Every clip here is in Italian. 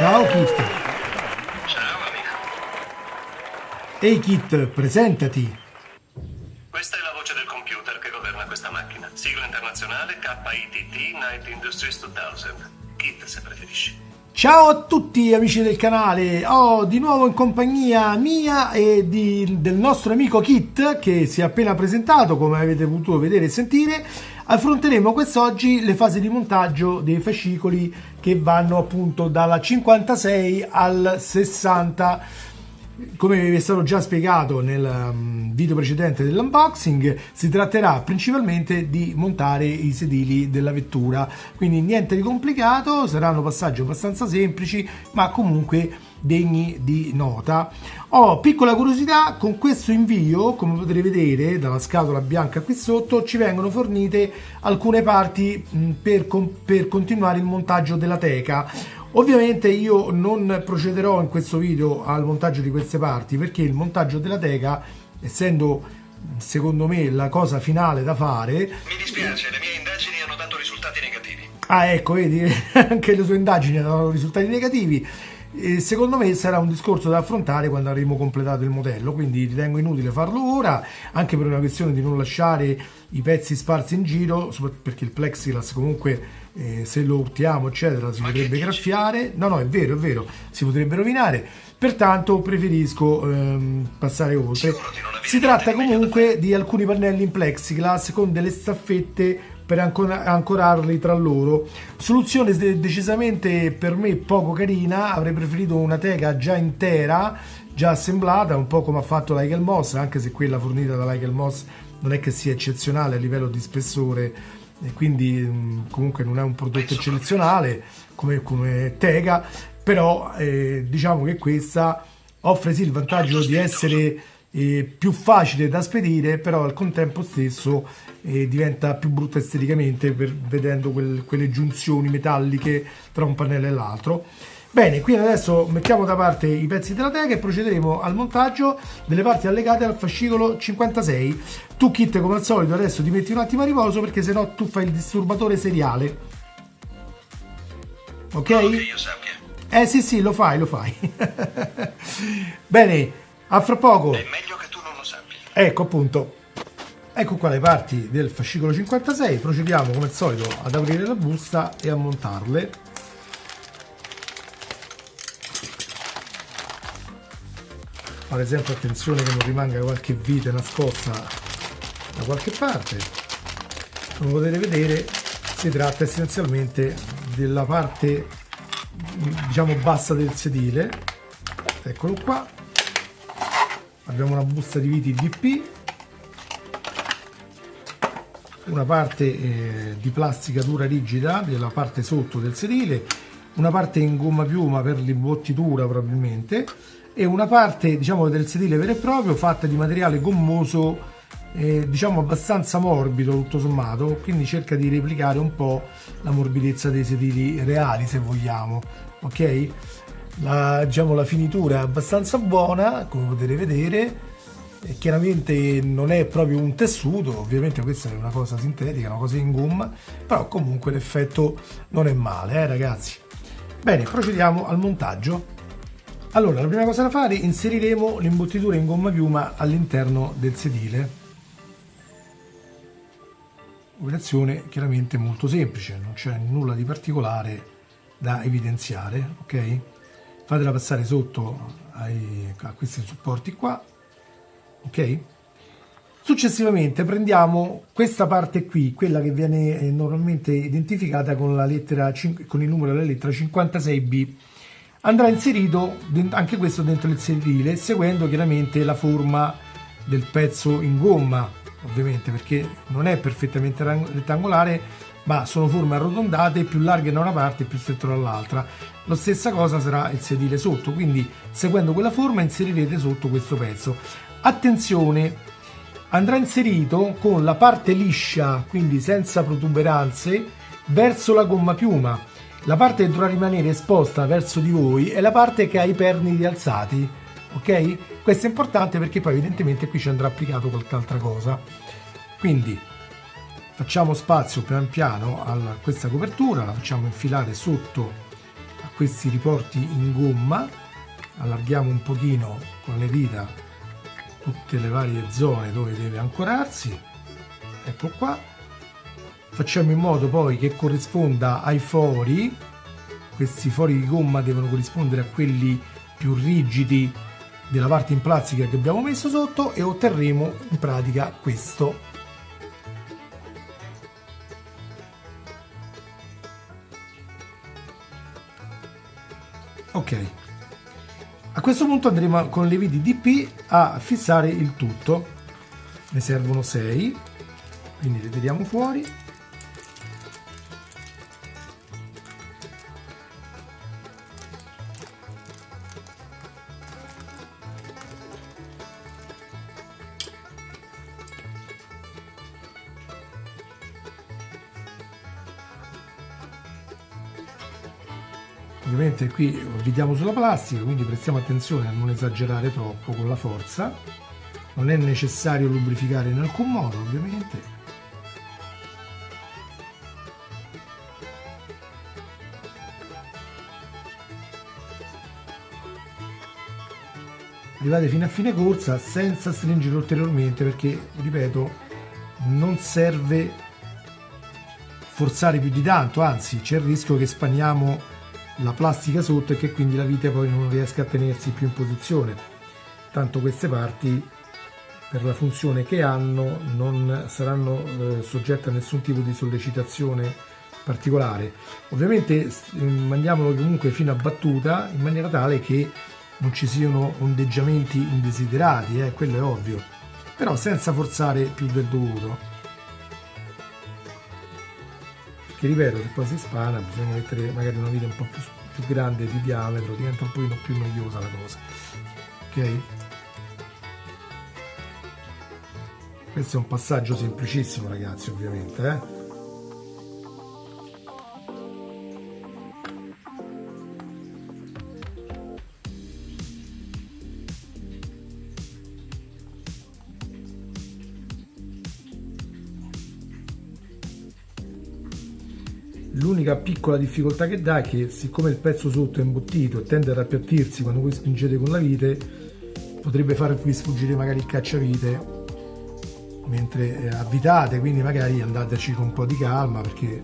Ciao Kit. Ciao amico. Ehi Kit, presentati. Questa è la voce del computer che governa questa macchina. Sigla internazionale KITT Night Industries 2000. Kit se preferisci. Ciao a tutti amici del canale, di nuovo in compagnia mia e del nostro amico Kit che si è appena presentato, come avete potuto vedere e sentire. Affronteremo quest'oggi le fasi di montaggio dei fascicoli che vanno appunto dalla 56 al 60. Come vi è stato già spiegato nel video precedente dell'unboxing, si tratterà principalmente di montare i sedili della vettura, quindi niente di complicato, saranno passaggi abbastanza semplici ma comunque degni di nota. Piccola curiosità, con questo invio, come potete vedere dalla scatola bianca qui sotto, ci vengono fornite alcune parti per continuare il montaggio della teca. Ovviamente io non procederò in questo video al montaggio di queste parti perché il montaggio della teca, essendo secondo me la cosa finale da fare... Mi dispiace, le mie indagini hanno dato risultati negativi. Ecco, vedi, anche le sue indagini hanno dato risultati negativi. Secondo me sarà un discorso da affrontare quando avremo completato il modello, quindi ritengo inutile farlo ora, anche per una questione di non lasciare i pezzi sparsi in giro, perché il plexiglass comunque se lo urtiamo eccetera si potrebbe graffiare. No, è vero, si potrebbe rovinare, pertanto preferisco passare oltre. Si tratta comunque di alcuni pannelli in plexiglass con delle staffette per ancorarli tra loro. Soluzione decisamente per me poco carina, avrei preferito una teca già intera, già assemblata, un po' come ha fatto la Eagle Moss, anche se quella fornita dalla Eagle Moss non è che sia eccezionale a livello di spessore e quindi comunque non è un prodotto eccezionale come teca, però diciamo che questa offre sì il vantaggio di essere più facile da spedire, però al contempo stesso diventa più brutta esteticamente vedendo quelle giunzioni metalliche tra un pannello e l'altro. Bene, quindi adesso mettiamo da parte i pezzi della teca e procederemo al montaggio delle parti allegate al fascicolo 56. Tu Kit, come al solito adesso ti metti un attimo a riposo perché sennò tu fai il disturbatore seriale, ok? Che io sappia. Sì, lo fai. Bene, a fra poco. È meglio che tu non lo sappia. Ecco appunto, ecco qua le parti del fascicolo 56. Procediamo come al solito ad aprire la busta e a montarle. Ad esempio attenzione che non rimanga qualche vite nascosta da qualche parte. Come potete vedere si tratta essenzialmente della parte diciamo bassa del sedile. Eccolo qua, abbiamo una busta di viti DP, una parte di plastica dura rigida della parte sotto del sedile, una parte in gomma piuma per l'imbottitura probabilmente, e una parte diciamo del sedile vero e proprio fatta di materiale gommoso diciamo abbastanza morbido tutto sommato, quindi cerca di replicare un po' la morbidezza dei sedili reali se vogliamo, ok? Diciamo la finitura è abbastanza buona come potete vedere, e chiaramente non è proprio un tessuto, ovviamente questa è una cosa sintetica, una cosa in gomma, però comunque l'effetto non è male, ragazzi. Bene, procediamo al montaggio. Allora, la prima cosa da fare, inseriremo l'imbottitura in gomma piuma all'interno del sedile. Operazione chiaramente molto semplice, non c'è nulla di particolare da evidenziare, ok? Fatela passare sotto a questi supporti qua, ok? Successivamente prendiamo questa parte qui, quella che viene normalmente identificata con la lettera con il numero della lettera 56B. Andrà inserito anche questo dentro il sedile, seguendo chiaramente la forma del pezzo in gomma, ovviamente perché non è perfettamente rettangolare, ma sono forme arrotondate, più larghe da una parte e più strette dall'altra. La stessa cosa sarà il sedile sotto, quindi seguendo quella forma inserirete sotto questo pezzo. Attenzione, andrà inserito con la parte liscia, quindi senza protuberanze, verso la gomma piuma. La parte che dovrà rimanere esposta verso di voi è la parte che ha i perni rialzati, ok? Questo è importante perché poi evidentemente qui ci andrà applicato qualche altra cosa. Quindi facciamo spazio pian piano a questa copertura, la facciamo infilare sotto a questi riporti in gomma, allarghiamo un pochino con le dita tutte le varie zone dove deve ancorarsi, ecco qua. Facciamo in modo poi che corrisponda ai fori, questi fori di gomma devono corrispondere a quelli più rigidi della parte in plastica che abbiamo messo sotto, e otterremo in pratica questo. Ok, a questo punto andremo con le viti DP a fissare il tutto. Ne servono 6, quindi le tiriamo fuori. Ovviamente qui vediamo sulla plastica, quindi prestiamo attenzione a non esagerare troppo con la forza. Non è necessario lubrificare in alcun modo, ovviamente. Arrivate fino a fine corsa senza stringere ulteriormente, perché, ripeto, non serve forzare più di tanto, anzi c'è il rischio che spanniamo la plastica sotto e che quindi la vite poi non riesca a tenersi più in posizione. Tanto queste parti, per la funzione che hanno, non saranno soggette a nessun tipo di sollecitazione particolare. Ovviamente mandiamolo comunque fino a battuta, in maniera tale che non ci siano ondeggiamenti indesiderati, quello è ovvio, però senza forzare più del dovuto. Che, ripeto, se poi si spana bisogna mettere magari una vite un po' più grande di diametro, diventa un pochino più noiosa la cosa. Ok? Questo è un passaggio semplicissimo, ragazzi, ovviamente, L'unica piccola difficoltà che dà è che, siccome il pezzo sotto è imbottito e tende ad appiattirsi quando voi spingete con la vite, potrebbe farvi sfuggire magari il cacciavite mentre avvitate, quindi magari andateci con un po' di calma, perché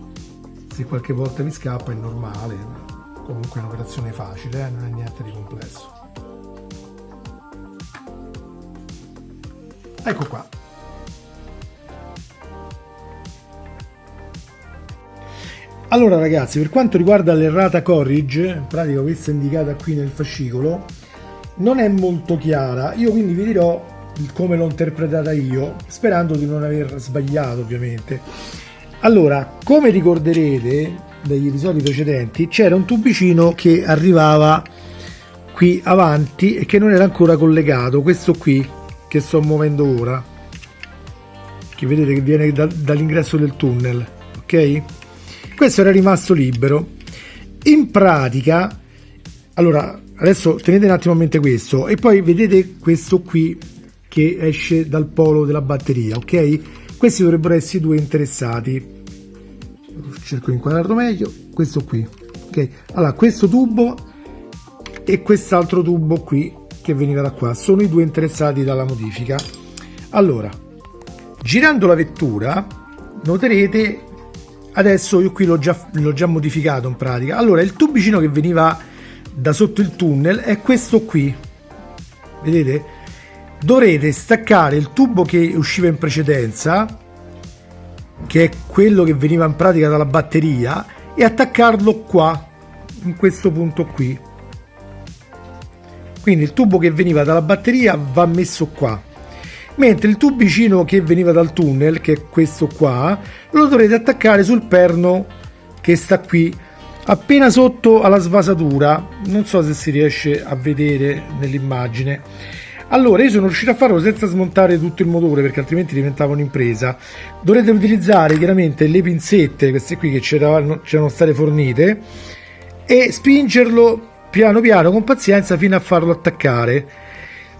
se qualche volta vi scappa è normale, comunque è un'operazione facile, non è niente di complesso. Ecco qua. Allora ragazzi, per quanto riguarda l'errata corrige, in pratica questa è indicata qui nel fascicolo, non è molto chiara, io quindi vi dirò come l'ho interpretata io, sperando di non aver sbagliato ovviamente. Allora, come ricorderete dagli episodi precedenti, c'era un tubicino che arrivava qui avanti e che non era ancora collegato, questo qui che sto muovendo ora, che vedete che viene dall'ingresso del tunnel, ok? Questo era rimasto libero. In pratica, allora adesso tenete un attimo a mente questo, e poi vedete questo qui che esce dal polo della batteria, ok? Questi dovrebbero essere i due interessati. Cerco di inquadrarlo meglio. Questo qui, ok? Allora, questo tubo e quest'altro tubo qui che veniva da qua sono i due interessati dalla modifica. Allora, girando la vettura noterete, adesso io qui l'ho già modificato in pratica. Allora, il tubicino che veniva da sotto il tunnel è questo qui, vedete? Dovrete staccare il tubo che usciva in precedenza, che è quello che veniva in pratica dalla batteria, e attaccarlo qua, in questo punto qui. Quindi il tubo che veniva dalla batteria va messo qua, mentre il tubicino che veniva dal tunnel, che è questo qua, lo dovrete attaccare sul perno che sta qui, appena sotto alla svasatura. Non so se si riesce a vedere nell'immagine. Allora, io sono riuscito a farlo senza smontare tutto il motore, perché altrimenti diventava un'impresa. Dovrete utilizzare chiaramente le pinzette, queste qui che c'erano state fornite, e spingerlo piano piano con pazienza fino a farlo attaccare.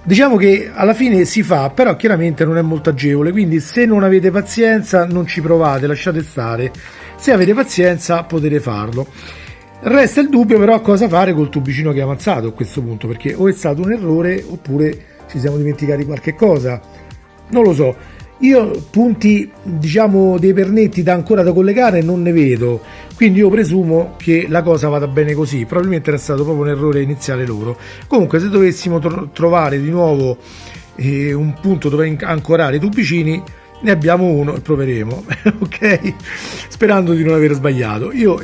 Diciamo che alla fine si fa, però chiaramente non è molto agevole, quindi se non avete pazienza non ci provate, lasciate stare. Se avete pazienza potete farlo. Resta il dubbio però cosa fare col tubicino che è avanzato a questo punto, perché o è stato un errore oppure ci siamo dimenticati qualche cosa, non lo so. Io punti, diciamo, dei pernetti ancora da collegare non ne vedo, quindi io presumo che la cosa vada bene così. Probabilmente era stato proprio un errore iniziale loro. Comunque, se dovessimo trovare di nuovo un punto dove ancorare i tubicini, ne abbiamo uno e proveremo. Ok, sperando di non aver sbagliato. Io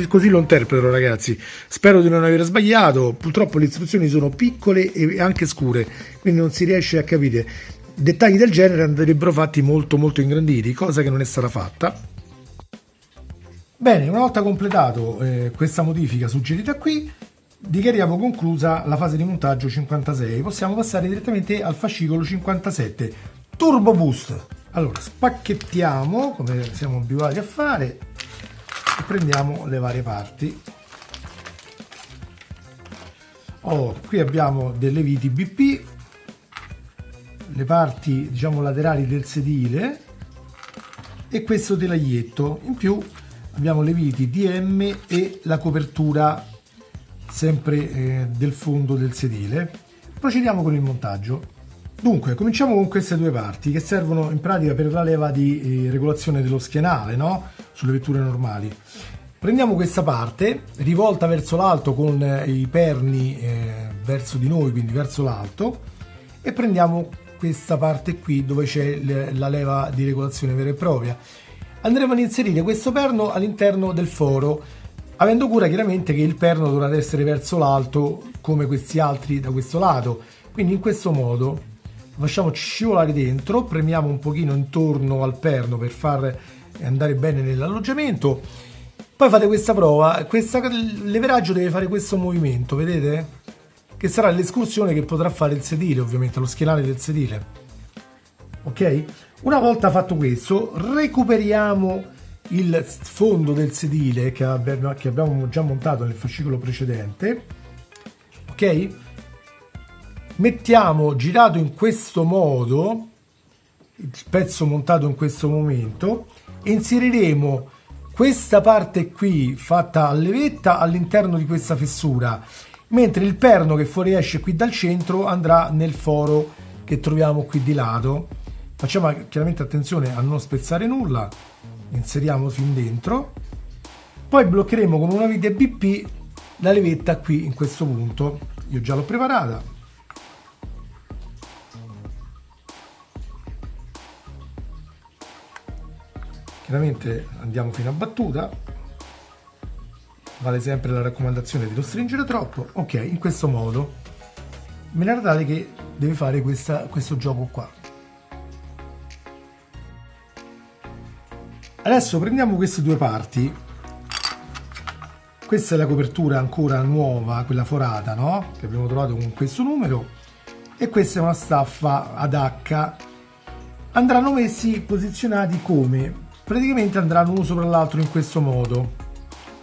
così lo interpreto, ragazzi, spero di non aver sbagliato. Purtroppo le istruzioni sono piccole e anche scure, quindi non si riesce a capire. Dettagli del genere andrebbero fatti molto molto ingranditi, cosa che non è stata fatta. Bene, una volta completato questa modifica suggerita qui, dichiariamo conclusa la fase di montaggio 56. Possiamo passare direttamente al fascicolo 57, Turbo Boost. Allora, spacchettiamo, come siamo abituati a fare, e prendiamo le varie parti. Qui abbiamo delle viti BP, le parti, diciamo, laterali del sedile e questo telaglietto. In più abbiamo le viti DM e la copertura sempre del fondo del sedile. Procediamo con il montaggio. Dunque, cominciamo con queste due parti che servono in pratica per la leva di regolazione dello schienale, no? Sulle vetture normali. Prendiamo questa parte, rivolta verso l'alto con i perni verso di noi, quindi verso l'alto, e prendiamo questa parte qui dove c'è la leva di regolazione vera e propria. Andremo ad inserire questo perno all'interno del foro, avendo cura chiaramente che il perno dovrà essere verso l'alto come questi altri da questo lato. Quindi in questo modo lasciamo scivolare dentro, premiamo un pochino intorno al perno per far andare bene nell'alloggiamento. Poi fate questa prova, questo leveraggio deve fare questo movimento, vedete? Che sarà l'escursione che potrà fare il sedile, ovviamente, lo schienale del sedile. Ok? Una volta fatto questo, recuperiamo il fondo del sedile che abbiamo già montato nel fascicolo precedente. Ok? Mettiamo girato in questo modo il pezzo montato in questo momento e inseriremo questa parte qui fatta a levetta all'interno di questa fessura, mentre il perno che fuoriesce qui dal centro andrà nel foro che troviamo qui di lato. Facciamo chiaramente attenzione a non spezzare nulla, inseriamo fin dentro, poi bloccheremo con una vite BP la levetta qui in questo punto. Io già l'ho preparata. Chiaramente andiamo fino a battuta, vale sempre la raccomandazione di non stringere troppo. Ok, in questo modo, in maniera tale che deve fare questo gioco qua. Adesso prendiamo queste due parti. Questa è la copertura ancora nuova, quella forata, no? Che abbiamo trovato con questo numero, e questa è una staffa ad H. Andranno messi posizionati come? Praticamente andranno uno sopra l'altro in questo modo.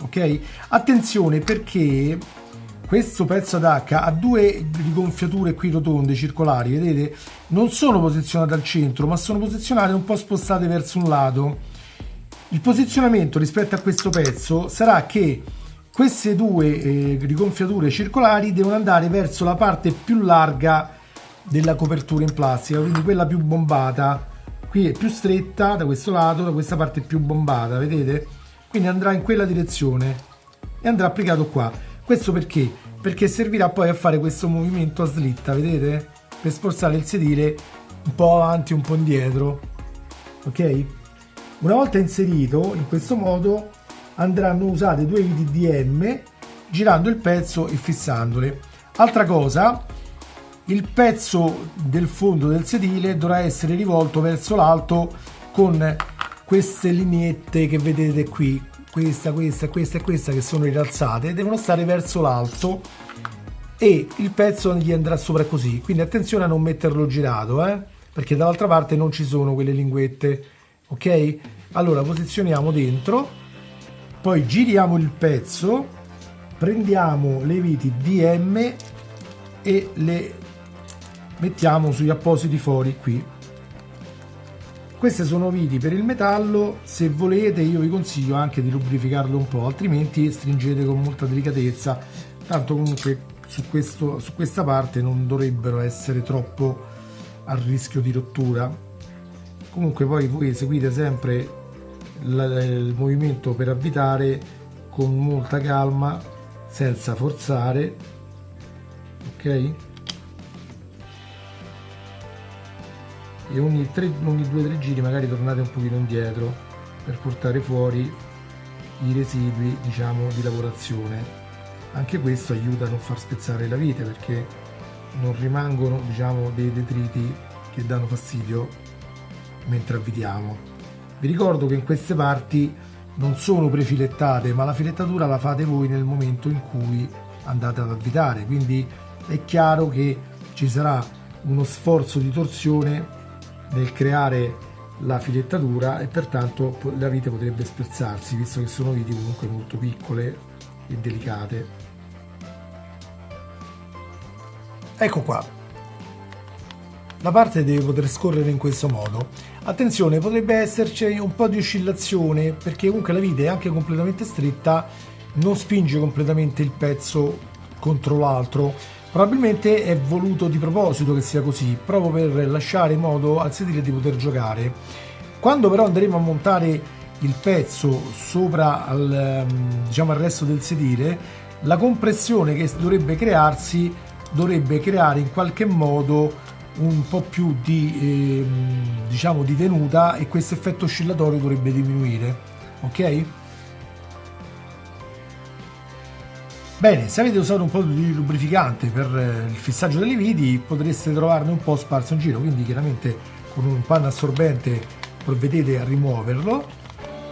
Ok? Attenzione, perché questo pezzo ad H ha due rigonfiature qui rotonde, circolari, vedete? Non sono posizionate al centro, ma sono posizionate un po' spostate verso un lato. Il posizionamento rispetto a questo pezzo sarà che queste due rigonfiature circolari devono andare verso la parte più larga della copertura in plastica, quindi quella più bombata. Qui è più stretta da questo lato, da questa parte è più bombata, vedete? Quindi andrà in quella direzione e andrà applicato qua. Questo perché? Perché servirà poi a fare questo movimento a slitta, vedete? Per spostare il sedile un po' avanti, un po' indietro. Ok? Una volta inserito, in questo modo andranno usate due viti DM girando il pezzo e fissandole. Altra cosa, il pezzo del fondo del sedile dovrà essere rivolto verso l'alto con queste lineette che vedete qui, questa e questa che sono rialzate, devono stare verso l'alto e il pezzo gli andrà sopra così. Quindi attenzione a non metterlo girato, perché dall'altra parte non ci sono quelle linguette. Ok? Allora posizioniamo dentro, poi giriamo il pezzo, prendiamo le viti DM e le mettiamo sugli appositi fori qui. Queste sono viti per il metallo. Se volete io vi consiglio anche di lubrificarlo un po', altrimenti stringete con molta delicatezza, tanto comunque su questa parte non dovrebbero essere troppo a rischio di rottura. Comunque poi voi eseguite sempre il movimento per avvitare con molta calma, senza forzare, ok? E ogni 2-3 giri magari tornate un pochino indietro per portare fuori i residui, diciamo, di lavorazione. Anche questo aiuta a non far spezzare la vite, perché non rimangono, diciamo, dei detriti che danno fastidio mentre avvitiamo. Vi ricordo che in queste parti non sono prefilettate, ma la filettatura la fate voi nel momento in cui andate ad avvitare, quindi è chiaro che ci sarà uno sforzo di torsione nel creare la filettatura e pertanto la vite potrebbe spezzarsi, visto che sono viti comunque molto piccole e delicate. Ecco qua, la parte deve poter scorrere in questo modo. Attenzione, potrebbe esserci un po' di oscillazione, perché comunque la vite è anche completamente stretta, non spinge completamente il pezzo contro l'altro. Probabilmente è voluto di proposito che sia così, proprio per lasciare modo al sedile di poter giocare. Quando però andremo a montare il pezzo sopra al resto del sedile, la compressione che dovrebbe crearsi dovrebbe creare in qualche modo un po' più di di tenuta, e questo effetto oscillatorio dovrebbe diminuire, ok? Bene, se avete usato un po' di lubrificante per il fissaggio delle viti, potreste trovarne un po' sparso in giro, quindi chiaramente con un panno assorbente provvedete a rimuoverlo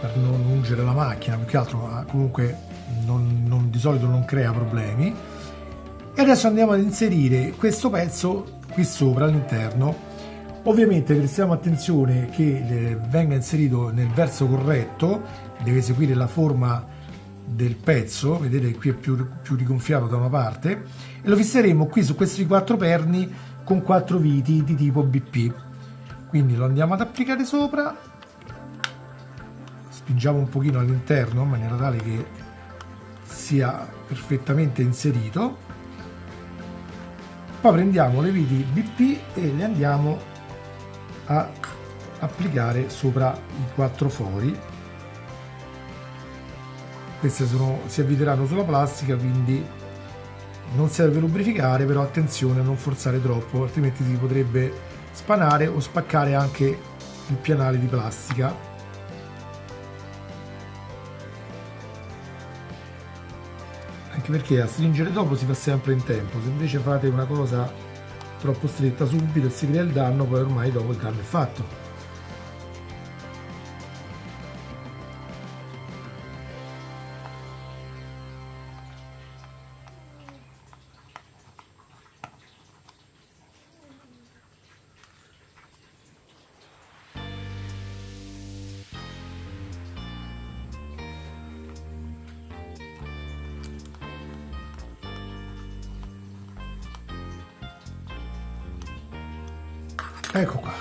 per non ungere la macchina, più che altro, ma comunque di solito non crea problemi. E adesso andiamo ad inserire questo pezzo qui sopra all'interno. Ovviamente prestiamo attenzione che venga inserito nel verso corretto, deve seguire la forma del pezzo, vedete qui è più rigonfiato da una parte, e lo fisseremo qui su questi 4 perni con 4 viti di tipo BP. Quindi lo andiamo ad applicare sopra, spingiamo un pochino all'interno in maniera tale che sia perfettamente inserito. Poi prendiamo le viti BP e le andiamo a applicare sopra i 4 fori. Queste si avviteranno sulla plastica, quindi non serve lubrificare, però attenzione a non forzare troppo, altrimenti si potrebbe spanare o spaccare anche il pianale di plastica. Anche perché a stringere dopo si fa sempre in tempo, se invece fate una cosa troppo stretta subito e si crea il danno, poi ormai dopo il danno è fatto. Ecco qua,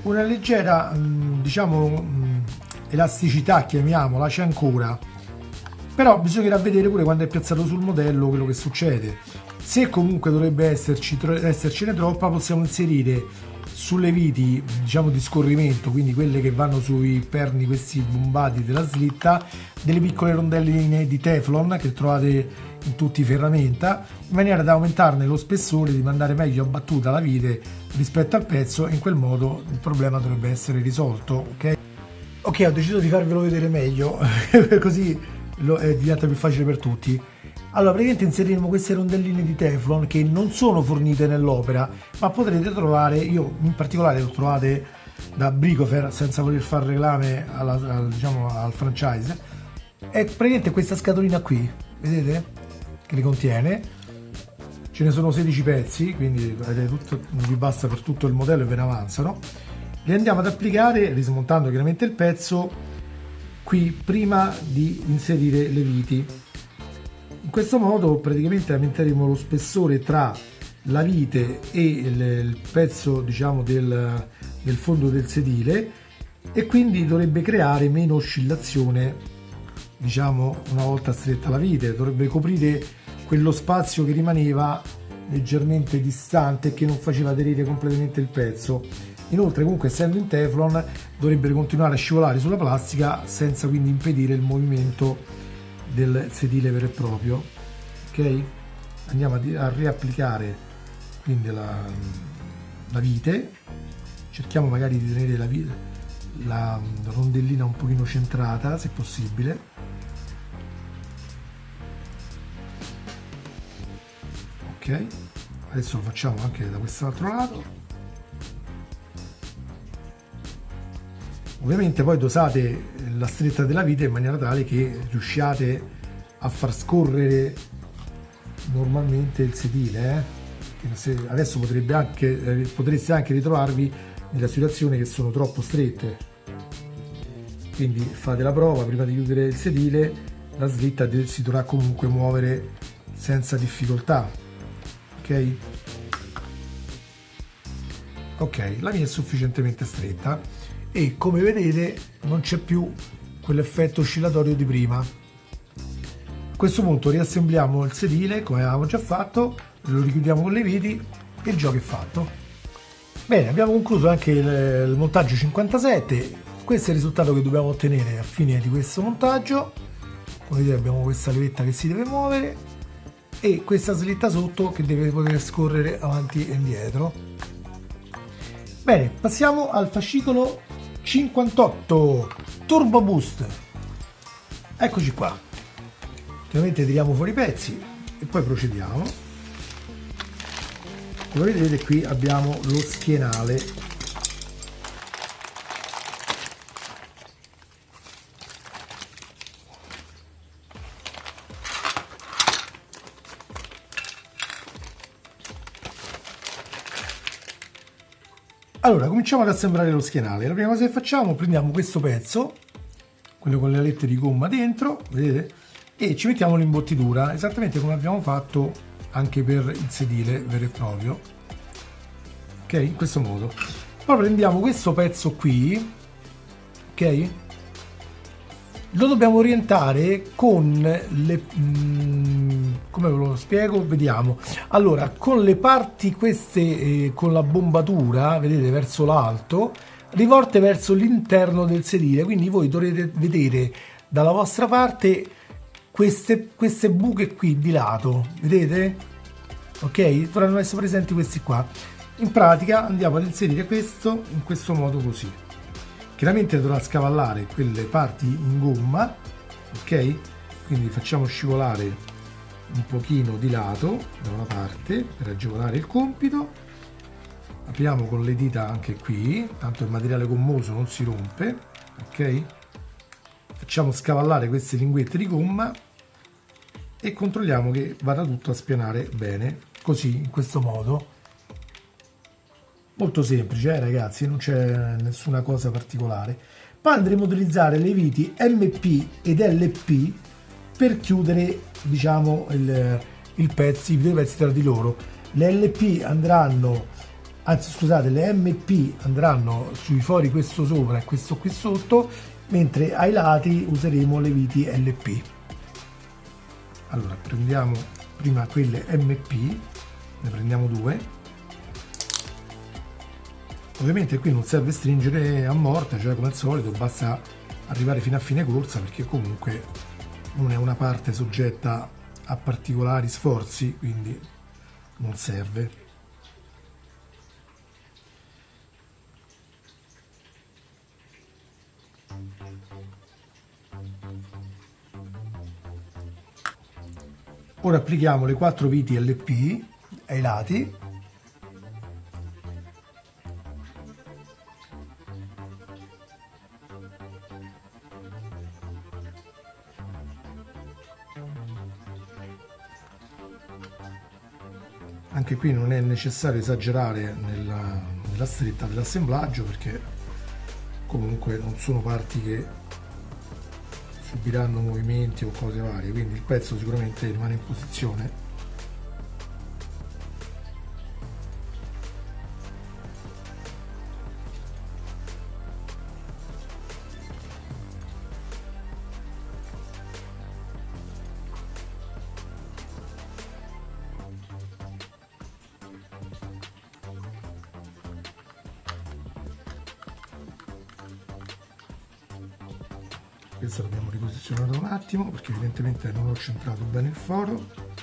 una leggera elasticità, chiamiamola, c'è ancora, però bisognerà vedere pure quando è piazzato sul modello quello che succede. Se comunque dovrebbe essercene troppa, possiamo inserire sulle viti di scorrimento, quindi quelle che vanno sui perni questi bombati della slitta, delle piccole rondelline di Teflon che trovate in tutti i ferramenta, in maniera da aumentarne lo spessore, di mandare meglio abbattuta la vite rispetto al pezzo, e in quel modo il problema dovrebbe essere risolto. Ok, ho deciso di farvelo vedere meglio così diventa più facile per tutti. Allora, praticamente inseriremo queste rondelline di Teflon che non sono fornite nell'opera, ma potrete trovare, io in particolare l'ho trovate da Bricofer, senza voler fare reclame al franchise. È praticamente questa scatolina qui, vedete? Che li contiene. Ce ne sono 16 pezzi, quindi tutto, non vi basta per tutto il modello e ve ne avanzano. Li andiamo ad applicare rismontando chiaramente il pezzo qui prima di inserire le viti. In questo modo praticamente aumenteremo lo spessore tra la vite e il pezzo, diciamo, del fondo del sedile, e quindi dovrebbe creare meno oscillazione, diciamo, una volta stretta la vite. Dovrebbe coprire quello spazio che rimaneva leggermente distante e che non faceva aderire completamente il pezzo. Inoltre, comunque, essendo in Teflon, dovrebbe continuare a scivolare sulla plastica senza quindi impedire il movimento del sedile vero e proprio. Ok, andiamo a riapplicare quindi la vite. Cerchiamo magari di tenere la rondellina un pochino centrata, se possibile. Ok, adesso lo facciamo anche da quest'altro lato. Ovviamente poi dosate la stretta della vite in maniera tale che riusciate a far scorrere normalmente il sedile, adesso potreste anche ritrovarvi nella situazione che sono troppo strette, quindi fate la prova. Prima di chiudere il sedile, la slitta si dovrà comunque muovere senza difficoltà. Ok, la mia è sufficientemente stretta e, come vedete, non c'è più quell'effetto oscillatorio di prima. A questo punto riassembliamo il sedile come avevamo già fatto, lo richiudiamo con le viti e il gioco è fatto. Bene, abbiamo concluso anche il montaggio 57. Questo è il risultato che dobbiamo ottenere a fine di questo montaggio. Come vedete, abbiamo questa levetta che si deve muovere e questa slitta sotto che deve poter scorrere avanti e indietro. Bene, passiamo al fascicolo 58 Turbo Boost. Eccoci qua. Ovviamente tiriamo fuori i pezzi e poi procediamo. Come vedete, qui abbiamo lo schienale. Allora, cominciamo ad assemblare lo schienale. La prima cosa che facciamo, prendiamo questo pezzo, quello con le alette di gomma dentro, vedete, e ci mettiamo l'imbottitura, esattamente come abbiamo fatto anche per il sedile vero e proprio. Ok, in questo modo. Poi prendiamo questo pezzo qui, ok? Lo dobbiamo orientare con le... come ve lo spiego? Vediamo. Allora, con le parti queste, con la bombatura, vedete, verso l'alto, rivolte verso l'interno del sedile. Quindi voi dovrete vedere dalla vostra parte queste buche qui di lato, vedete? Ok? Dovranno essere presenti questi qua. In pratica andiamo ad inserire questo in questo modo così. Chiaramente dovrà scavallare quelle parti in gomma, ok? Quindi facciamo scivolare un pochino di lato da una parte per agevolare il compito. Apriamo con le dita anche qui, tanto il materiale gommoso non si rompe, ok? Facciamo scavallare queste linguette di gomma e controlliamo che vada tutto a spianare bene, così, in questo modo. Molto semplice, ragazzi, non c'è nessuna cosa particolare. Poi andremo ad utilizzare le viti MP ed LP per chiudere, diciamo, i due pezzi tra di loro. Le LP andranno, anzi scusate, le MP andranno sui fori, questo sopra e questo qui sotto, mentre ai lati useremo le viti LP. Allora, prendiamo prima quelle MP, ne prendiamo due. Ovviamente qui non serve stringere a morte, cioè come al solito basta arrivare fino a fine corsa, perché comunque non è una parte soggetta a particolari sforzi, quindi non serve. Ora applichiamo le 4 viti LP ai lati. Anche qui non è necessario esagerare nella stretta dell'assemblaggio, perché comunque non sono parti che subiranno movimenti o cose varie, quindi il pezzo sicuramente rimane in posizione. questa dobbiamo riposizionare un attimo perché evidentemente non ho centrato bene il foro.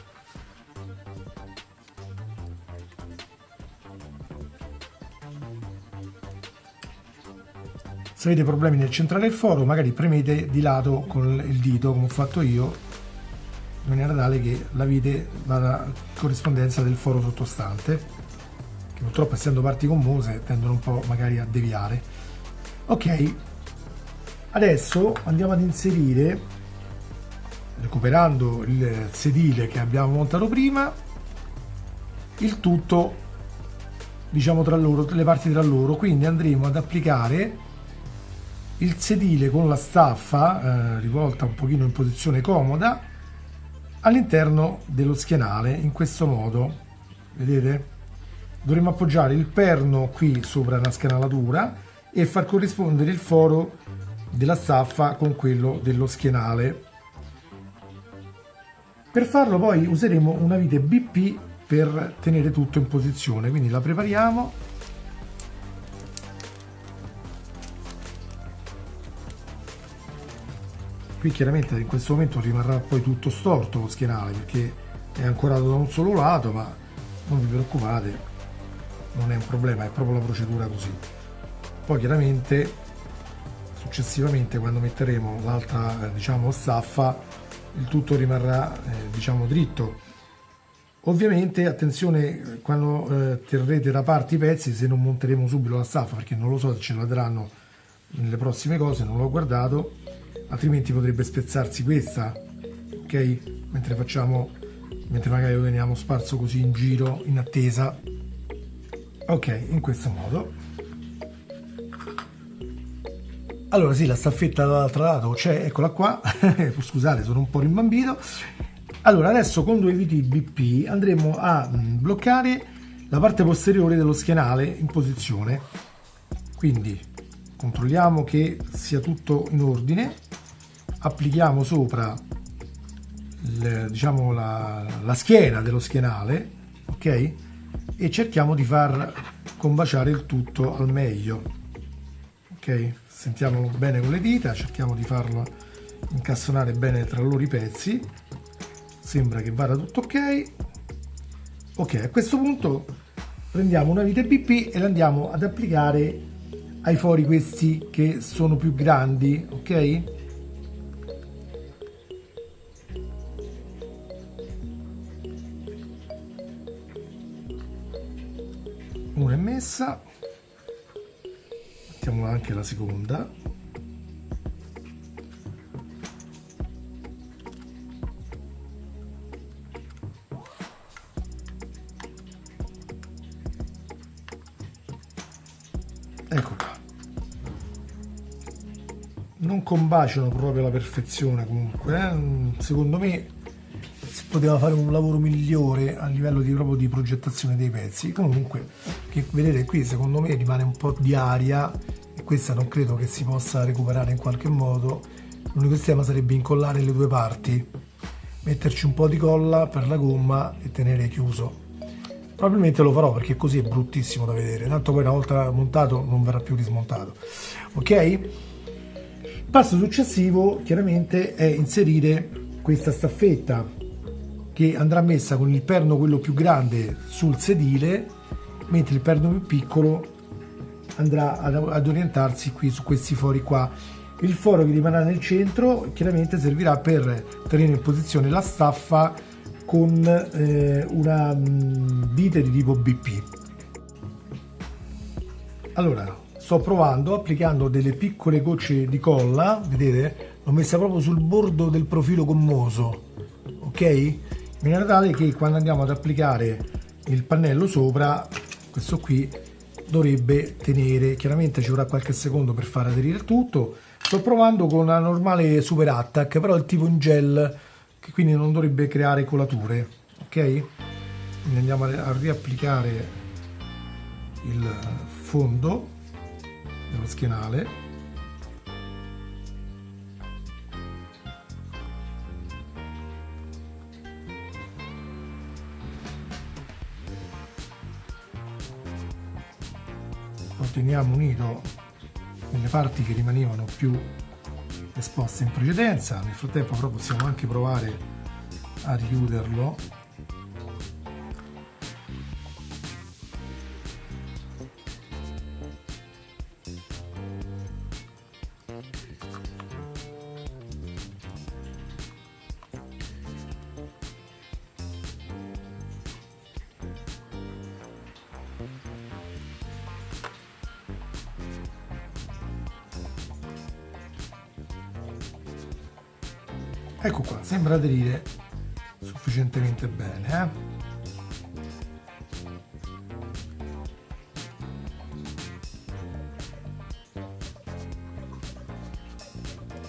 Se avete problemi nel centrare il foro, magari premete di lato con il dito come ho fatto io, in maniera tale che la vite vada a corrispondenza del foro sottostante, che purtroppo essendo parti gommose tendono un po' magari a deviare. Ok, adesso andiamo ad inserire, recuperando il sedile che abbiamo montato prima, il tutto diciamo tra loro, le parti tra loro, quindi andremo ad applicare il sedile con la staffa rivolta un pochino in posizione comoda all'interno dello schienale, in questo modo, vedete? Dovremo appoggiare il perno qui sopra una scanalatura e far corrispondere il foro della staffa con quello dello schienale. Per farlo poi useremo una vite BP per tenere tutto in posizione, quindi la prepariamo. Qui chiaramente in questo momento rimarrà poi tutto storto lo schienale perché è ancorato da un solo lato, ma non vi preoccupate, non è un problema, è proprio la procedura così. Poi chiaramente successivamente quando metteremo l'altra diciamo staffa il tutto rimarrà diciamo dritto. Ovviamente attenzione quando terrete da parte i pezzi, se non monteremo subito la staffa, perché non lo so se ce la daranno nelle prossime cose, non l'ho guardato, altrimenti potrebbe spezzarsi questa, ok? Mentre magari lo teniamo sparso così in giro in attesa. Ok, in questo modo. Allora sì, la staffetta dall'altro lato c'è, eccola qua. Scusate, sono un po' rimbambito. Allora adesso con due viti BP andremo a bloccare la parte posteriore dello schienale in posizione, quindi controlliamo che sia tutto in ordine, applichiamo sopra diciamo la schiena dello schienale, ok, e cerchiamo di far combaciare il tutto al meglio, ok, sentiamolo bene con le dita, cerchiamo di farlo incastonare bene tra loro i pezzi, sembra che vada tutto ok. Ok, a questo punto prendiamo una vite BP e la andiamo ad applicare ai fori questi che sono più grandi, ok? Una è messa, mettiamola anche la seconda. Ecco qua, non combaciano proprio alla perfezione comunque, secondo me si poteva fare un lavoro migliore a livello di, proprio di progettazione dei pezzi. Comunque, che vedete qui secondo me rimane un po' di aria e questa non credo che si possa recuperare in qualche modo. L'unico sistema sarebbe incollare le due parti, metterci un po' di colla per la gomma e tenere chiuso. Probabilmente lo farò perché così è bruttissimo da vedere, tanto poi una volta montato non verrà più rismontato, ok? Passo successivo chiaramente è inserire questa staffetta che andrà messa con il perno quello più grande sul sedile, mentre il perno più piccolo andrà ad orientarsi qui su questi fori qua. Il foro che rimarrà nel centro chiaramente servirà per tenere in posizione la staffa con una vite di tipo BP. Allora sto provando applicando delle piccole gocce di colla, vedete, l'ho messa proprio sul bordo del profilo gommoso, ok, in maniera tale che quando andiamo ad applicare il pannello sopra, questo qui dovrebbe tenere. Chiaramente ci vorrà qualche secondo per far aderire il tutto. Sto provando con la normale Super Attack, però il tipo in gel, che quindi non dovrebbe creare colature, ok? Quindi andiamo a riapplicare il fondo dello schienale. Lo teniamo unito nelle parti che rimanevano più esposte in precedenza. Nel frattempo però possiamo anche provare a richiuderlo. Ecco qua, sembra aderire sufficientemente bene,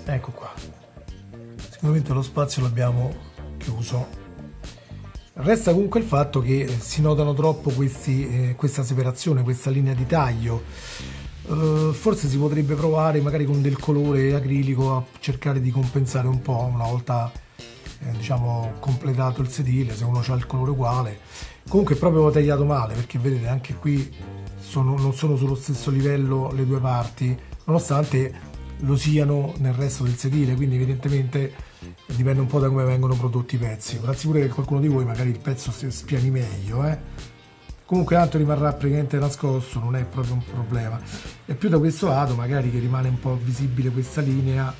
Ecco qua, sicuramente lo spazio l'abbiamo chiuso. Resta comunque il fatto che si notano troppo questa separazione, questa linea di taglio. Forse si potrebbe provare magari con del colore acrilico a cercare di compensare un po' una volta diciamo completato il sedile, se uno ha il colore uguale. Comunque è proprio tagliato male, perché vedete anche qui non sono sullo stesso livello le due parti, nonostante lo siano nel resto del sedile, quindi evidentemente dipende un po' da come vengono prodotti i pezzi. Grazie pure che qualcuno di voi magari il pezzo si spiani meglio, Comunque tanto rimarrà praticamente nascosto, non è proprio un problema. E più da questo lato magari che rimane un po' visibile questa linea,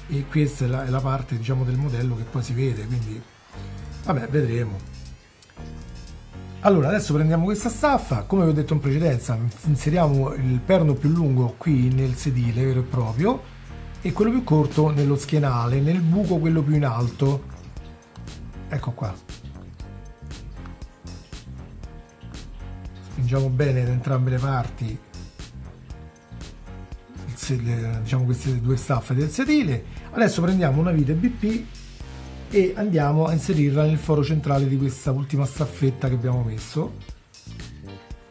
e questa è la parte diciamo del modello che poi si vede, quindi vabbè, vedremo. Allora adesso prendiamo questa staffa, come vi ho detto in precedenza, inseriamo il perno più lungo qui nel sedile vero e proprio e quello più corto nello schienale, nel buco quello più in alto. Ecco qua. Spingiamo bene da entrambe le parti diciamo queste due staffe del sedile. Adesso prendiamo una vite BP e andiamo a inserirla nel foro centrale di questa ultima staffetta che abbiamo messo,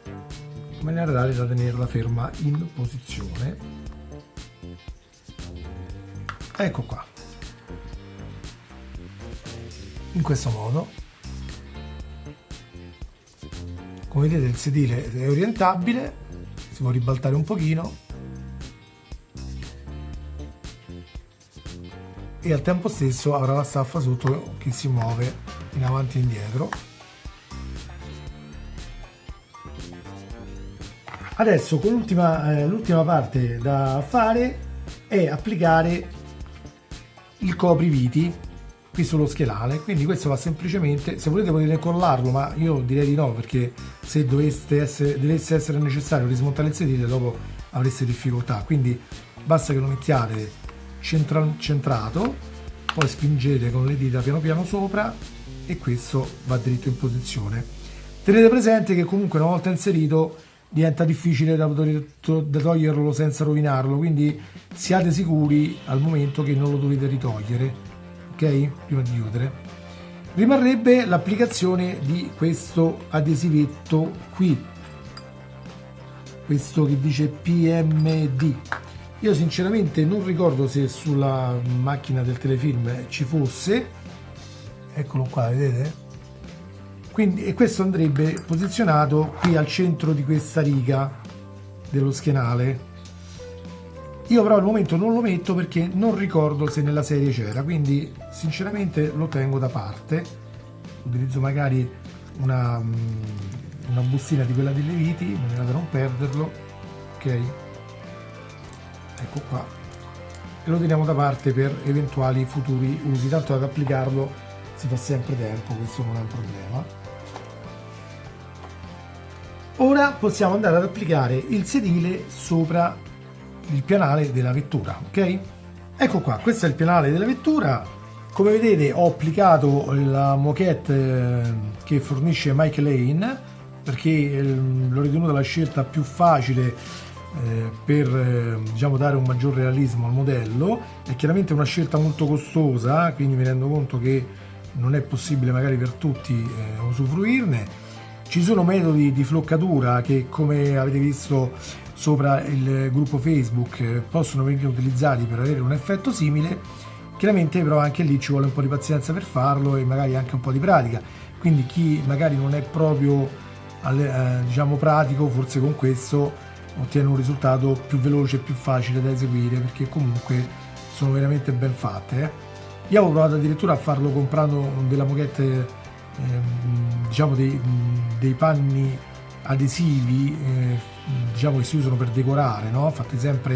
in maniera tale da tenerla ferma in posizione. Ecco qua, in questo modo. Come vedete il sedile è orientabile, si può ribaltare un pochino e al tempo stesso avrà la staffa sotto che si muove in avanti e indietro. Adesso con l'ultima parte da fare è applicare il copriviti qui sullo schienale, quindi questo va semplicemente, se volete potete collarlo, ma io direi di no, perché se dovesse essere necessario rismontare il sedile dopo avreste difficoltà, quindi basta che lo mettiate centrato, poi spingete con le dita piano piano sopra e questo va dritto in posizione. Tenete presente che comunque una volta inserito diventa difficile da toglierlo senza rovinarlo, quindi siate sicuri al momento che non lo dovete ritogliere, ok? Prima di chiudere. Rimarrebbe l'applicazione di questo adesivetto qui, questo che dice PMD. Io sinceramente non ricordo se sulla macchina del telefilm ci fosse, eccolo qua, vedete? Quindi, e questo andrebbe posizionato qui al centro di questa riga dello schienale. Io però al momento non lo metto perché non ricordo se nella serie c'era, quindi sinceramente lo tengo da parte. Utilizzo magari una bustina di quella delle viti in maniera da non perderlo, ok? Ecco qua, e lo teniamo da parte per eventuali futuri usi, tanto ad applicarlo si fa sempre tempo, questo non è un problema. Ora possiamo andare ad applicare il sedile sopra il pianale della vettura, ok? Ecco qua, questo è il pianale della vettura. Come vedete ho applicato la moquette che fornisce Mike Lane, perché l'ho ritenuta la scelta più facile per diciamo dare un maggior realismo al modello. È chiaramente una scelta molto costosa, quindi mi rendo conto che non è possibile magari per tutti usufruirne. Ci sono metodi di floccatura che, come avete visto sopra il gruppo Facebook, possono venire utilizzati per avere un effetto simile. Chiaramente però anche lì ci vuole un po' di pazienza per farlo e magari anche un po' di pratica, quindi chi magari non è proprio diciamo pratico, forse con questo ottiene un risultato più veloce e più facile da eseguire, perché comunque sono veramente ben fatte. Io avevo provato addirittura a farlo comprando della moquette, diciamo dei panni adesivi, diciamo che si usano per decorare, no? Fatti sempre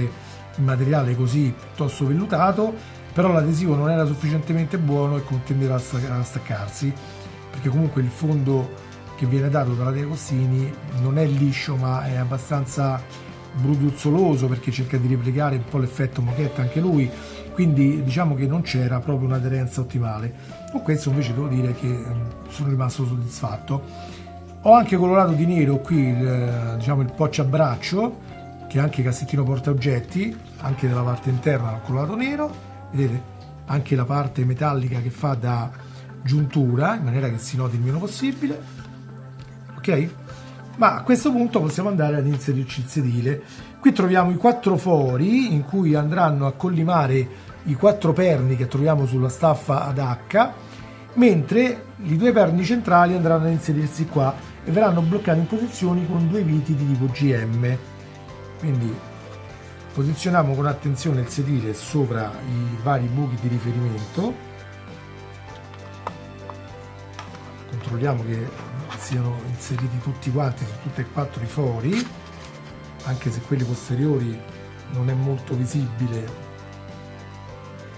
in materiale così piuttosto vellutato, però l'adesivo non era sufficientemente buono e tendeva a staccarsi, perché comunque il fondo che viene dato dalla De Agostini non è liscio, ma è abbastanza bruduzzoloso, perché cerca di replicare un po' l'effetto moquette anche lui, quindi diciamo che non c'era proprio un'aderenza ottimale. Con questo invece devo dire che sono rimasto soddisfatto. Ho anche colorato di nero qui diciamo il pocciabraccio, che è anche cassettino porta oggetti, anche della parte interna l'ho colorato nero, vedete anche la parte metallica che fa da giuntura, in maniera che si noti il meno possibile, ok? Ma a questo punto possiamo andare ad inserirci il sedile. Qui troviamo i 4 fori in cui andranno a collimare i 4 perni che troviamo sulla staffa ad H, mentre i 2 perni centrali andranno a inserirsi qua e verranno bloccati in posizioni con 2 viti di tipo GM. Quindi posizioniamo con attenzione il sedile sopra i vari buchi di riferimento, controlliamo che siano inseriti tutti quanti su tutti e 4 i fori, anche se quelli posteriori non è molto visibile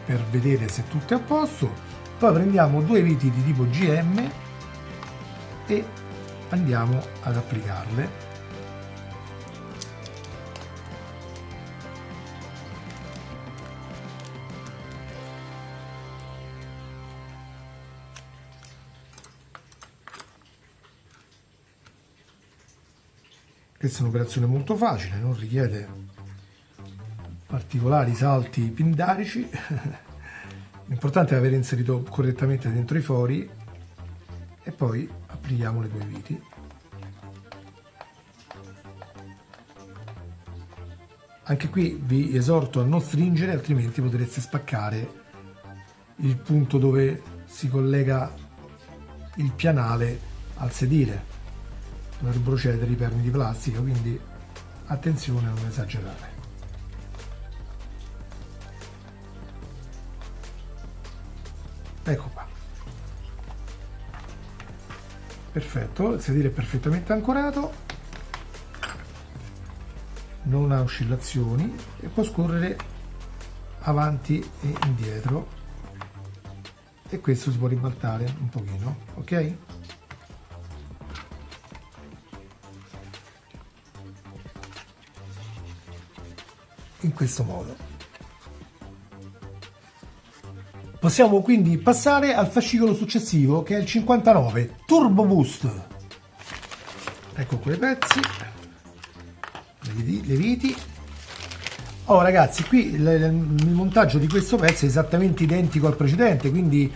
per vedere se tutto è a posto. Poi prendiamo 2 viti di tipo GM e andiamo ad applicarle. Questa è un'operazione molto facile, non richiede particolari salti pindarici. L'importante è aver inserito correttamente dentro i fori e poi applichiamo le 2 viti. Anche qui vi esorto a non stringere, altrimenti potreste spaccare il punto dove si collega il pianale al sedile. Dovrebbero cedere i perni di plastica, quindi attenzione a non esagerare. Ecco qua, perfetto, il sedile è perfettamente ancorato, non ha oscillazioni e può scorrere avanti e indietro, e questo si può ribaltare un pochino, ok? In questo modo possiamo quindi passare al fascicolo successivo, che è il 59 Turbo Boost. Ecco quei pezzi, le viti. Oh ragazzi, qui il montaggio di questo pezzo è esattamente identico al precedente, quindi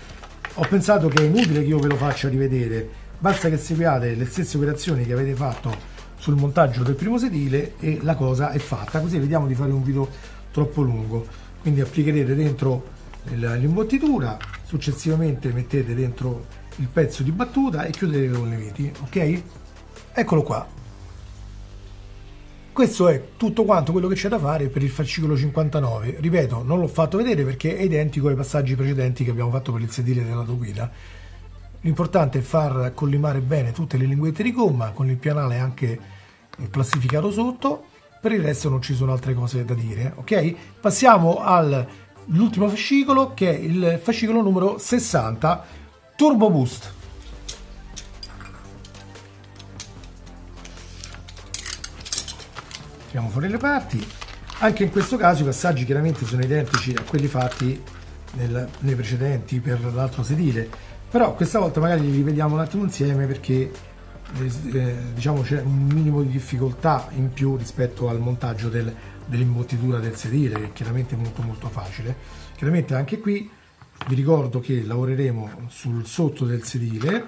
ho pensato che è inutile che io ve lo faccia rivedere, basta che seguiate le stesse operazioni che avete fatto sul montaggio del primo sedile e la cosa è fatta. Così evitiamo di fare un video troppo lungo. Quindi applicherete dentro l'imbottitura, successivamente mettete dentro il pezzo di battuta e chiudete con le viti, ok? Eccolo qua. Questo è tutto quanto quello che c'è da fare per il fascicolo 59. Ripeto, non l'ho fatto vedere perché è identico ai passaggi precedenti che abbiamo fatto per il sedile della tua guida. L'importante è far collimare bene tutte le linguette di gomma con il pianale anche plastificato sotto. Per il resto non ci sono altre cose da dire, ok? Passiamo all'ultimo fascicolo, che è il fascicolo numero 60 Turbo Boost. Tiriamo fuori le parti. Anche in questo caso i passaggi chiaramente sono identici a quelli fatti nei precedenti per l'altro sedile, però questa volta magari li rivediamo un attimo insieme, perché diciamo c'è un minimo di difficoltà in più rispetto al montaggio dell'imbottitura del sedile, che è chiaramente molto facile. Chiaramente anche qui vi ricordo che lavoreremo sul sotto del sedile,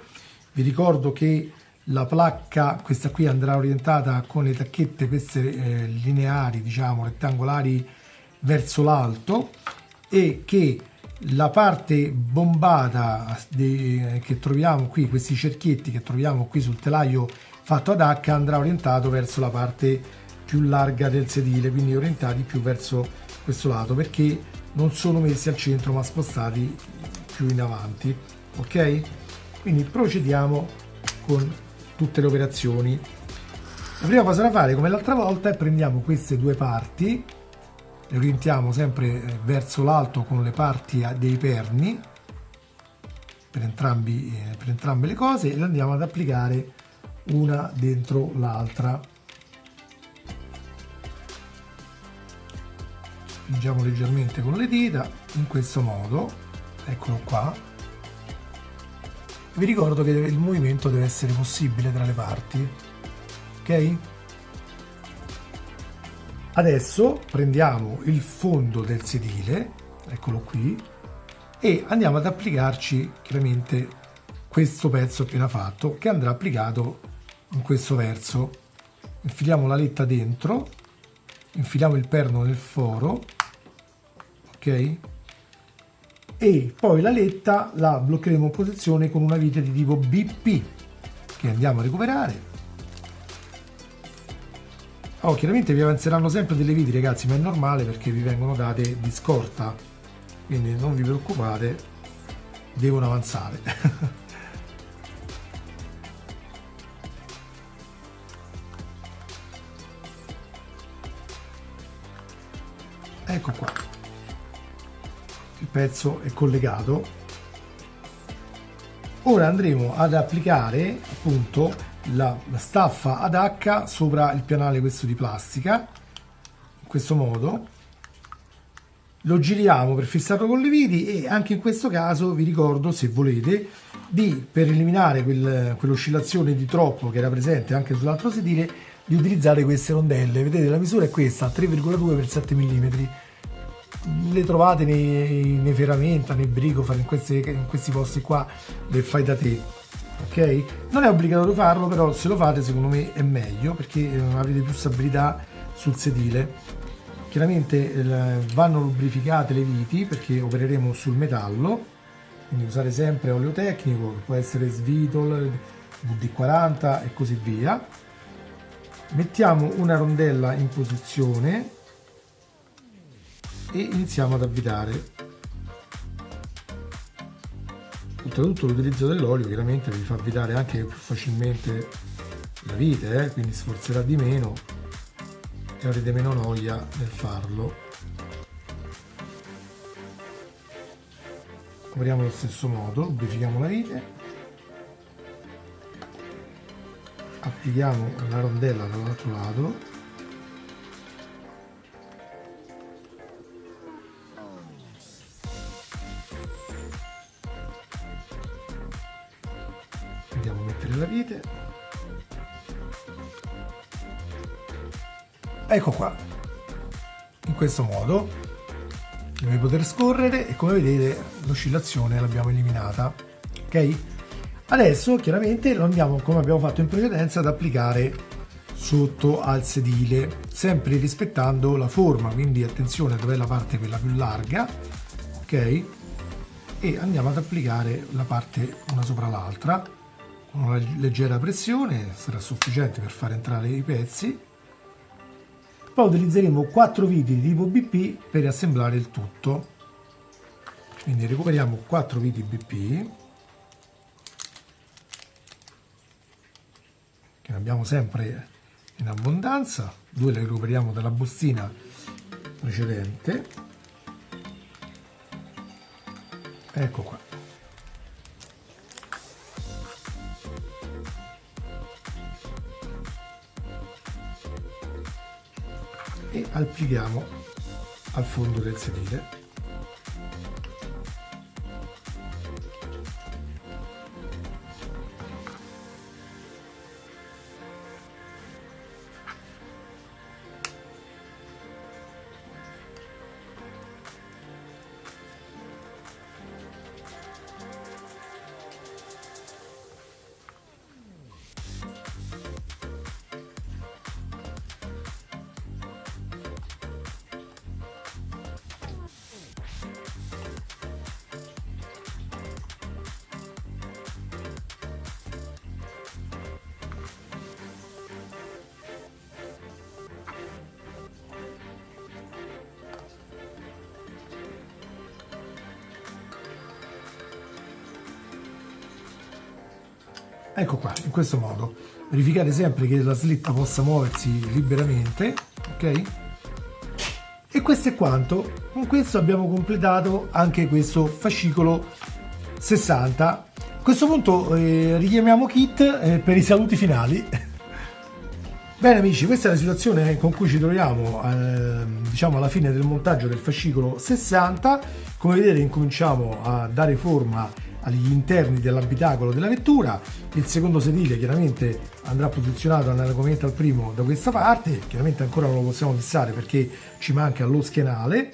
vi ricordo che la placca, questa qui, andrà orientata con le tacchette queste lineari, diciamo rettangolari, verso l'alto, e che la parte bombata che troviamo qui, questi cerchietti che troviamo qui sul telaio fatto ad H, andrà orientato verso la parte più larga del sedile, quindi orientati più verso questo lato, perché non sono messi al centro ma spostati più in avanti, ok? Quindi procediamo con tutte le operazioni. La prima cosa da fare, come l'altra volta, è prendiamo queste due parti, le orientiamo sempre verso l'alto con le parti dei perni per entrambe le cose e le andiamo ad applicare una dentro l'altra. Spingiamo leggermente con le dita in questo modo, eccolo qua. Vi ricordo che il movimento deve essere possibile tra le parti, ok? Adesso prendiamo il fondo del sedile, eccolo qui, e andiamo ad applicarci chiaramente questo pezzo appena fatto, che andrà applicato in questo verso. Infiliamo la letta dentro, infiliamo il perno nel foro, ok? E poi la letta la bloccheremo in posizione con una vite di tipo BP che andiamo a recuperare. Oh, chiaramente vi avanzeranno sempre delle viti, ragazzi, ma è normale perché vi vengono date di scorta, quindi non vi preoccupate, devono avanzare. Ecco qua, il pezzo è collegato. Ora andremo ad applicare appunto la staffa ad H sopra il pianale questo di plastica, in questo modo. Lo giriamo per fissarlo con le viti e anche in questo caso vi ricordo, se volete, per eliminare quell'oscillazione di troppo che era presente anche sull'altro sedile, di utilizzare queste rondelle. Vedete, la misura è questa, 3,2 x 7 mm. Le trovate nei ferramenta, nei bricofani, in questi posti qua del fai da te, ok? Non è obbligatorio farlo, però se lo fate secondo me è meglio perché avrete più stabilità sul sedile. Chiaramente vanno lubrificate le viti perché opereremo sul metallo, quindi usate sempre olio tecnico, che può essere Svitol, WD-40 e così via. Mettiamo una rondella in posizione e iniziamo ad avvitare. Oltretutto l'utilizzo dell'olio chiaramente vi fa avvitare anche più facilmente la vite, quindi sforzerà di meno e avrete meno noia nel farlo. Operiamo allo stesso modo, lubrifichiamo la vite, applichiamo la rondella dall'altro lato, andiamo a mettere la vite, ecco qua, in questo modo deve poter scorrere e come vedete l'oscillazione l'abbiamo eliminata, ok? Adesso chiaramente lo andiamo, come abbiamo fatto in precedenza, ad applicare sotto al sedile, sempre rispettando la forma, quindi attenzione dov'è la parte quella più larga, ok? E andiamo ad applicare la parte una sopra l'altra con una leggera pressione, sarà sufficiente per far entrare i pezzi. Poi utilizzeremo 4 viti di tipo BP per assemblare il tutto, quindi recuperiamo 4 viti BP che ne abbiamo sempre in abbondanza, 2 le recuperiamo dalla bustina precedente, ecco qua. E applichiamo al fondo del sedile. Ecco qua, in questo modo. Verificate sempre che la slitta possa muoversi liberamente, ok? E questo è quanto. Con questo abbiamo completato anche questo fascicolo 60. A questo punto richiamiamo Kit per i saluti finali. Bene amici, questa è la situazione con cui ci troviamo diciamo alla fine del montaggio del fascicolo 60. Come vedete incominciamo a dare forma agli interni dell'abitacolo della vettura. Il secondo sedile chiaramente andrà posizionato analogamente al primo da questa parte, chiaramente ancora non lo possiamo fissare perché ci manca lo schienale,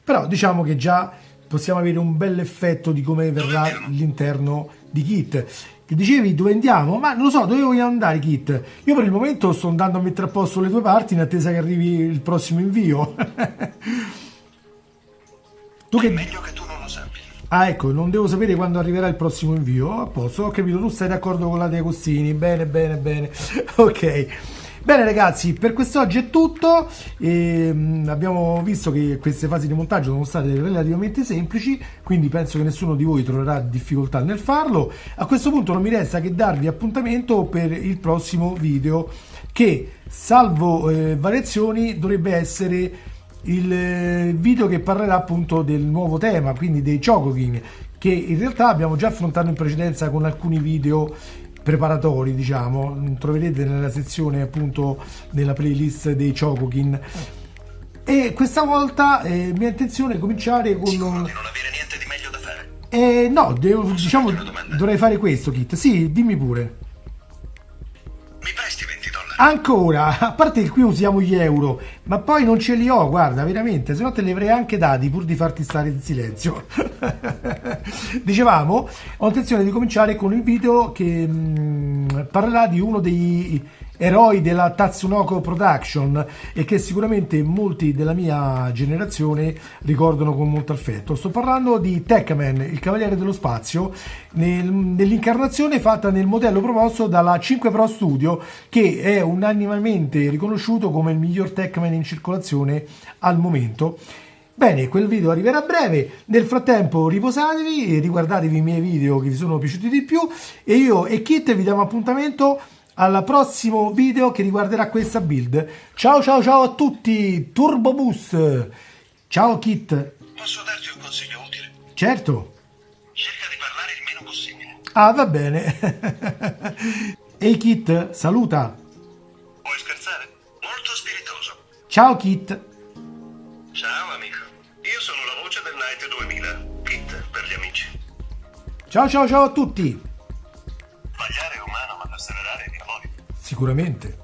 però diciamo che già possiamo avere un bel effetto di come verrà l'interno di Kit. Che dicevi dove andiamo? Ma non lo so, dove vogliamo andare Kit? Io per il momento sto andando a mettere a posto le due parti in attesa che arrivi il prossimo invio. Tu che... È meglio che tu non lo sappia. Ah ecco, non devo sapere quando arriverà il prossimo invio. A posto, ho capito, tu stai d'accordo con la De Agostini. Bene, bene, bene. Ok. Bene ragazzi, per quest'oggi è tutto. Abbiamo visto che queste fasi di montaggio sono state relativamente semplici, quindi penso che nessuno di voi troverà difficoltà nel farlo. A questo punto non mi resta che darvi appuntamento per il prossimo video che, salvo variazioni, dovrebbe essere il video che parlerà appunto del nuovo tema, quindi dei Chocoking, che in realtà abbiamo già affrontato in precedenza con alcuni video preparatori, diciamo, troverete nella sezione appunto nella playlist dei Chocoking. E questa volta mia intenzione è cominciare con Sicuro di non avere niente di meglio da fare? no, diciamo dovrei fare questo Kit. Sì, dimmi pure. Mi presti $20? Ancora, a parte che qui usiamo gli euro, ma poi non ce li ho, guarda, veramente, se no te li avrei anche dati pur di farti stare in silenzio. Dicevamo, ho intenzione di cominciare con il video che parlerà di uno dei eroi della Tatsunoko Production e che sicuramente molti della mia generazione ricordano con molto affetto. Sto parlando di Tekkaman, il Cavaliere dello Spazio, nell'incarnazione fatta nel modello proposto dalla 5 Pro Studio, che è unanimemente riconosciuto come il miglior Tekkaman in circolazione al momento. Bene, quel video arriverà a breve. Nel frattempo riposatevi e riguardatevi i miei video che vi sono piaciuti di più, e io e Kit vi diamo appuntamento al prossimo video che riguarderà questa build. Ciao ciao ciao a tutti, Turbo Boost. Ciao Kit. Posso darti un consiglio utile? Certo. Cerca di parlare il meno possibile. Ah, va bene. Ehi Kit, saluta. Vuoi scherzare? Molto spiritoso. Ciao Kit. Ciao amico. Io sono la voce del Night 2000. Kit per gli amici. Ciao ciao ciao a tutti. Sbagliare è umano, ma perseverare è diabolico. Sicuramente.